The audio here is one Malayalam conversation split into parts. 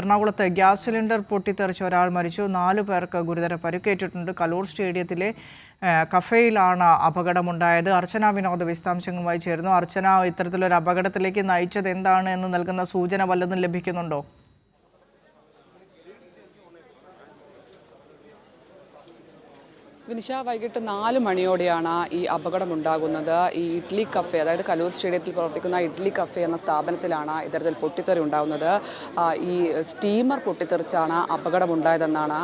എറണാകുളത്ത് ഗ്യാസ് സിലിണ്ടർ പൊട്ടിത്തെറിച്ച് ഒരാൾ മരിച്ചു. 4 പേർക്ക് ഗുരുതര പരിക്കേറ്റിട്ടുണ്ട്. കലൂർ സ്റ്റേഡിയത്തിലെ കഫേയിലാണ് അപകടമുണ്ടായത്. അർച്ചന വിനോദ് വിശദാംശങ്ങളുമായി ചേരുന്നു. അർച്ചന, ഇത്തരത്തിലൊരു അപകടത്തിലേക്ക് നയിച്ചത് എന്താണ് എന്ന് നൽകുന്ന സൂചന വല്ലതും ലഭിക്കുന്നുണ്ടോ? വിനിഷ, വൈകിട്ട് 4 മണിയോടെയാണ് ഈ അപകടമുണ്ടാകുന്നത്. ഈ ഇഡ്ലി കഫേ, അതായത് കലൂർ സ്റ്റേഡിയത്തിൽ പ്രവർത്തിക്കുന്ന ഇഡ്ലി കഫേ എന്ന സ്ഥാപനത്തിലാണ് ഇത്തരത്തിൽ പൊട്ടിത്തെറി ഉണ്ടാകുന്നത്. ഈ സ്റ്റീമർ പൊട്ടിത്തെറിച്ചാണ് അപകടമുണ്ടായതെന്നാണ്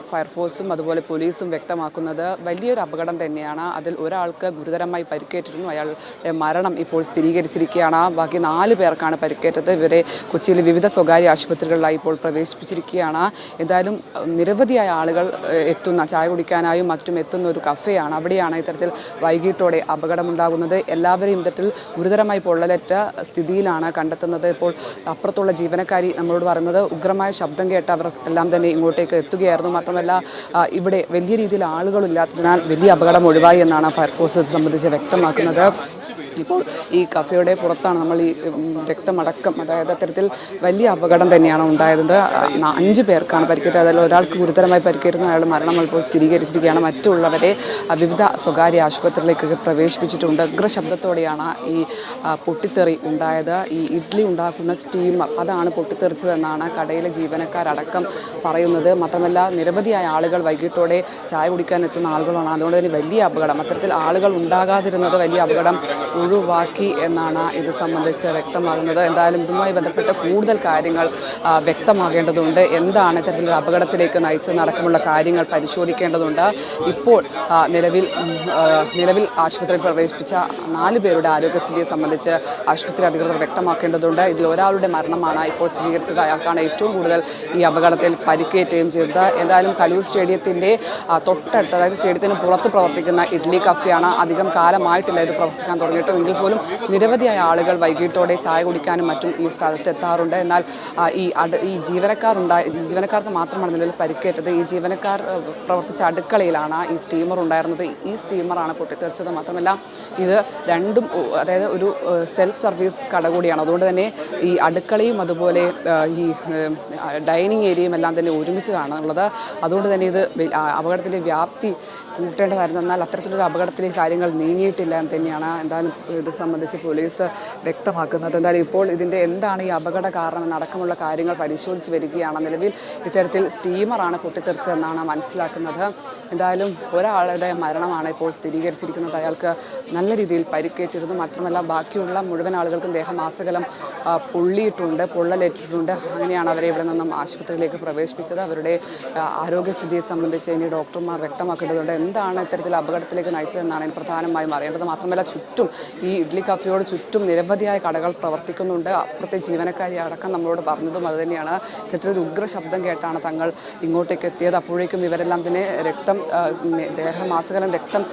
ഫയർഫോഴ്സും അതുപോലെ പോലീസും വ്യക്തമാക്കുന്നത്. വലിയൊരു അപകടം തന്നെയാണ്. അതിൽ ഒരാൾക്ക് ഗുരുതരമായി പരിക്കേറ്റിരുന്നു. അയാളുടെ മരണം ഇപ്പോൾ സ്ഥിരീകരിച്ചിരിക്കുകയാണ്. ബാക്കി 4 പേർക്കാണ് പരിക്കേറ്റത്. ഇവരെ കൊച്ചിയിലെ വിവിധ സ്വകാര്യ ആശുപത്രികളിലായി ഇപ്പോൾ പ്രവേശിപ്പിച്ചിരിക്കുകയാണ്. എന്തായാലും നിരവധിയായ ആളുകൾ എത്തുന്ന, ചായ കുടിക്കാനായും മറ്റും എത്തുന്ന ഒരു കഫേയാണ്. അവിടെയാണ് ഇത്തരത്തിൽ വൈകിട്ടോടെ അപകടമുണ്ടാകുന്നത്. എല്ലാവരെയും ഇത്തരത്തിൽ ഗുരുതരമായി പൊള്ളലേറ്റ സ്ഥിതിയിലാണ് കണ്ടെത്തുന്നത്. ഇപ്പോൾ അപ്പുറത്തുള്ള ജീവനക്കാരി നമ്മളോട് പറയുന്നത് ഉഗ്രമായ ശബ്ദം കേട്ട് അവർ എല്ലാം തന്നെ ഇങ്ങോട്ടേക്ക് എത്തുകയായിരുന്നു. മാത്രമല്ല ഇവിടെ വലിയ രീതിയിൽ ആളുകളില്ലാത്തതിനാൽ വലിയ അപകടം ഒഴിവായി എന്നാണ് ഫയർഫോഴ്സ് ഇത് സംബന്ധിച്ച് വ്യക്തമാക്കുന്നത്. ഇപ്പോൾ ഈ കഫേയുടെ പുറത്താണ് നമ്മൾ ഈ രക്തമടക്കം, അതായത് അത്തരത്തിൽ വലിയ അപകടം തന്നെയാണ് ഉണ്ടായത്. 5 പേർക്കാണ് പരിക്കേറ്റത്. അതിൽ ഒരാൾക്ക് ഗുരുതരമായി പരിക്കേറ്റുന്ന അയാളുടെ മരണം ഇപ്പോൾ സ്ഥിരീകരിച്ചിരിക്കുകയാണ്. മറ്റുള്ളവരെ വിവിധ സ്വകാര്യ ആശുപത്രികളിലേക്കൊക്കെ പ്രവേശിപ്പിച്ചിട്ടുണ്ട്. ഉഗ്രശബ്ദത്തോടെയാണ് ഈ പൊട്ടിത്തെറി ഉണ്ടായത്. ഈ ഇഡ്ഡലി ഉണ്ടാക്കുന്ന സ്റ്റീമർ അതാണ് പൊട്ടിത്തെറിച്ചതെന്നാണ് കടയിലെ ജീവനക്കാരടക്കം പറയുന്നത്. മാത്രമല്ല നിരവധിയായ ആളുകൾ വൈകിട്ടോടെ ചായ കുടിക്കാൻ എത്തുന്ന ആളുകളാണ്. അതുകൊണ്ട് തന്നെ വലിയ അപകടം, അത്തരത്തിൽ ആളുകൾ ഉണ്ടാകാതിരുന്നത് വലിയ അപകടം ഒഴിവാക്കി എന്നാണ് ഇത് സംബന്ധിച്ച് വ്യക്തമാകുന്നത്. എന്തായാലും ഇതുമായി ബന്ധപ്പെട്ട് കൂടുതൽ കാര്യങ്ങൾ വ്യക്തമാകേണ്ടതുണ്ട്. എന്താണ് ഇത്തരത്തിലൊരു അപകടത്തിലേക്ക് നയിച്ചതടക്കമുള്ള കാര്യങ്ങൾ പരിശോധിക്കേണ്ടതുണ്ട്. ഇപ്പോൾ നിലവിൽ ആശുപത്രിയിൽ പ്രവേശിപ്പിച്ച 4 പേരുടെ ആരോഗ്യസ്ഥിതിയെ സംബന്ധിച്ച് ആശുപത്രി അധികൃതർ വ്യക്തമാക്കേണ്ടതുണ്ട്. ഇതിൽ ഒരാളുടെ മരണമാണ് ഇപ്പോൾ സ്ഥിരീകരിച്ചത്. അയാൾക്കാണ് ഏറ്റവും കൂടുതൽ ഈ അപകടത്തിൽ പരിക്കേറ്റുകയും ചെയ്തത്. എന്തായാലും കലൂർ സ്റ്റേഡിയത്തിൻ്റെ തൊട്ടടുത്ത്, അതായത് സ്റ്റേഡിയത്തിന് പുറത്ത് പ്രവർത്തിക്കുന്ന ഇഡ്ലി കഫേയാണ്. അധികം കാലമായിട്ടില്ല ഇത് പ്രവർത്തിക്കാൻ തുടങ്ങിയിട്ട്. എങ്കിൽ പോലും നിരവധിയായ ആളുകൾ വൈകിട്ടോടെ ചായ കുടിക്കാനും മറ്റും ഈ സ്ഥലത്ത് എത്താറുണ്ട്. എന്നാൽ ഈ ജീവനക്കാർക്ക് മാത്രമാണ് നിലവിൽ പരിക്കേറ്റത്. ഈ ജീവനക്കാർ പ്രവർത്തിച്ച അടുക്കളയിലാണ് ഈ സ്റ്റീമർ ഉണ്ടായിരുന്നത്. ഈ സ്റ്റീമറാണ് പൊട്ടിത്തെറിച്ചത്. മാത്രമല്ല ഇത് രണ്ടും, അതായത് ഒരു സെൽഫ് സർവീസ് കട കൂടിയാണ്. അതുകൊണ്ട് തന്നെ ഈ അടുക്കളയും അതുപോലെ ഈ ഡൈനിങ് ഏരിയയും എല്ലാം തന്നെ ഒരുമിച്ചാണ് ഉള്ളത്. അതുകൊണ്ട് തന്നെ ഇത് അപകടത്തിൻ്റെ വ്യാപ്തി കൂട്ടേണ്ടതായിരുന്നു. എന്നാൽ അത്തരത്തിലൊരു അപകടത്തിലേക്ക് കാര്യങ്ങൾ നീങ്ങിയിട്ടില്ല എന്ന് തന്നെയാണ് എന്തായാലും ഇത് സംബന്ധിച്ച് പോലീസ് വ്യക്തമാക്കുന്നത്. എന്തായാലും ഇപ്പോൾ ഇതിൻ്റെ എന്താണ് ഈ അപകട കാരണം എന്നടക്കമുള്ള കാര്യങ്ങൾ പരിശോധിച്ച് വരികയാണ്. നിലവിൽ ഇത്തരത്തിൽ സ്റ്റീമറാണ് പൊട്ടിത്തെറിച്ചതെന്നാണ് മനസ്സിലാക്കുന്നത്. എന്തായാലും ഒരാളുടെ മരണമാണ് ഇപ്പോൾ സ്ഥിരീകരിച്ചിരിക്കുന്നത്. അയാൾക്ക് നല്ല രീതിയിൽ പരിക്കേറ്റിരുന്നു. മാത്രമല്ല ബാക്കിയുള്ള മുഴുവൻ ആളുകൾക്കും ദേഹമാസകലം പൊള്ളലേറ്റിട്ടുണ്ട്. അങ്ങനെയാണ് അവരെ ഇവിടെ നിന്നും ആശുപത്രിയിലേക്ക് പ്രവേശിപ്പിച്ചത്. അവരുടെ ആരോഗ്യസ്ഥിതിയെ സംബന്ധിച്ച് ഇനി ഡോക്ടർമാർ വ്യക്തമാക്കേണ്ടതുണ്ട്. എന്താണ് ഇത്തരത്തിൽ അപകടത്തിലേക്ക് നയിച്ചതെന്നാണ് പ്രധാനമായും അറിയേണ്ടത്. മാത്രമല്ല ചുറ്റും ഈ ഇഡ്ലി കഫേയോട് ചുറ്റും നിരവധിയായ കടകൾ പ്രവർത്തിക്കുന്നുണ്ട്. അപ്പുറത്തെ ജീവനക്കാരി അടക്കം നമ്മളോട് പറഞ്ഞതും അതുതന്നെയാണ്. ഇത്തരത്തിലൊരു ഉഗ്ര ശബ്ദം കേട്ടാണ് തങ്ങൾ ഇങ്ങോട്ടേക്ക് എത്തിയത്. അപ്പോഴേക്കും ഇവരെല്ലാം തന്നെ ദേഹമാസകലം രക്തം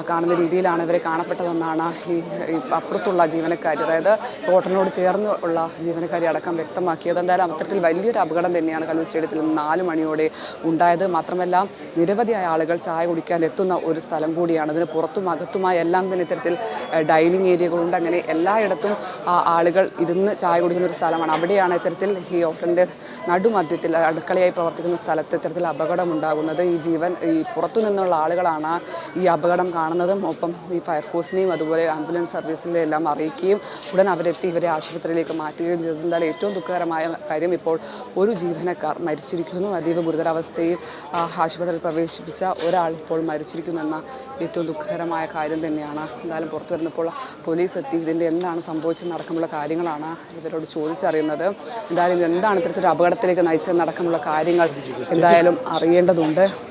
കാണുന്ന രീതിയിലാണ് ഇവരെ കാണപ്പെട്ടതെന്നാണ് ഈ അപ്പുറത്തുള്ള ജീവനക്കാരി, അതായത് ഹോട്ടലിനോട് ചേർന്ന് ഉള്ള ജീവനക്കാരി അടക്കം വ്യക്തമാക്കിയത്. എന്തായാലും അത്തരത്തിൽ വലിയൊരു അപകടം തന്നെയാണ് കലൂർ സ്റ്റേഡിയത്തിൽ 4 മണിയോടെ ഉണ്ടായത്. മാത്രമല്ല നിരവധിയായ ആളുകൾ ചായ കുടിക്കാൻ എത്തുന്ന ഒരു സ്ഥലം കൂടിയാണ്. അതിന് പുറത്തും അകത്തുമായി എല്ലാം തന്നെ ഇത്തരത്തിൽ ഡൈനിങ് ഏരിയകളുണ്ട്. അങ്ങനെ എല്ലായിടത്തും ആളുകൾ ഇരുന്ന് ചായ കുടിക്കുന്ന ഒരു സ്ഥലമാണ്. അവിടെയാണ് ഇത്തരത്തിൽ ഈ ഹോട്ടലിൻ്റെ നടുമധ്യത്തിൽ അടുക്കളയായി പ്രവർത്തിക്കുന്ന സ്ഥലത്ത് ഇത്തരത്തിൽ അപകടം ഉണ്ടാകുന്നത്. ഈ പുറത്തു നിന്നുള്ള ആളുകളാണ് ഈ അപകടം കാണുന്നതും ഒപ്പം ഈ ഫയർഫോഴ്സിനെയും അതുപോലെ ആംബുലൻസ് സർവീസിലെ എല്ലാം അറിയിക്കുകയും ഉടൻ അവരെത്തി ഇവരെ ആശുപത്രിയിലേക്ക് മാറ്റുകയും ചെയ്തത്. എന്തായാലും ഏറ്റവും ദുഃഖകരമായ കാര്യം ഇപ്പോൾ ഒരു ജീവനക്കാർ മരിച്ചിരിക്കുന്നു. അതീവ ഗുരുതരാവസ്ഥയിൽ ആശുപത്രിയിൽ പ്രവേശിപ്പിച്ച ഒരാൾ ഇപ്പോൾ മരിച്ചിരിക്കുന്നു എന്ന ഏറ്റവും ദുഃഖകരമായ കാര്യം തന്നെയാണ്. എന്തായാലും പുറത്തു വരുന്നപ്പോൾ പോലീസ് എത്തി ഇതിൻ്റെ എന്താണ് സംഭവിച്ചതെന്നടക്കമുള്ള കാര്യങ്ങളാണ് ഇവരോട് ചോദിച്ചറിയുന്നത്. എന്തായാലും എന്താണ് ഇത്തരത്തിലൊരു അപകടത്തിലേക്ക് നയിച്ചതെന്നടക്കമുള്ള കാര്യങ്ങൾ എന്തായാലും അറിയേണ്ടതുണ്ട്.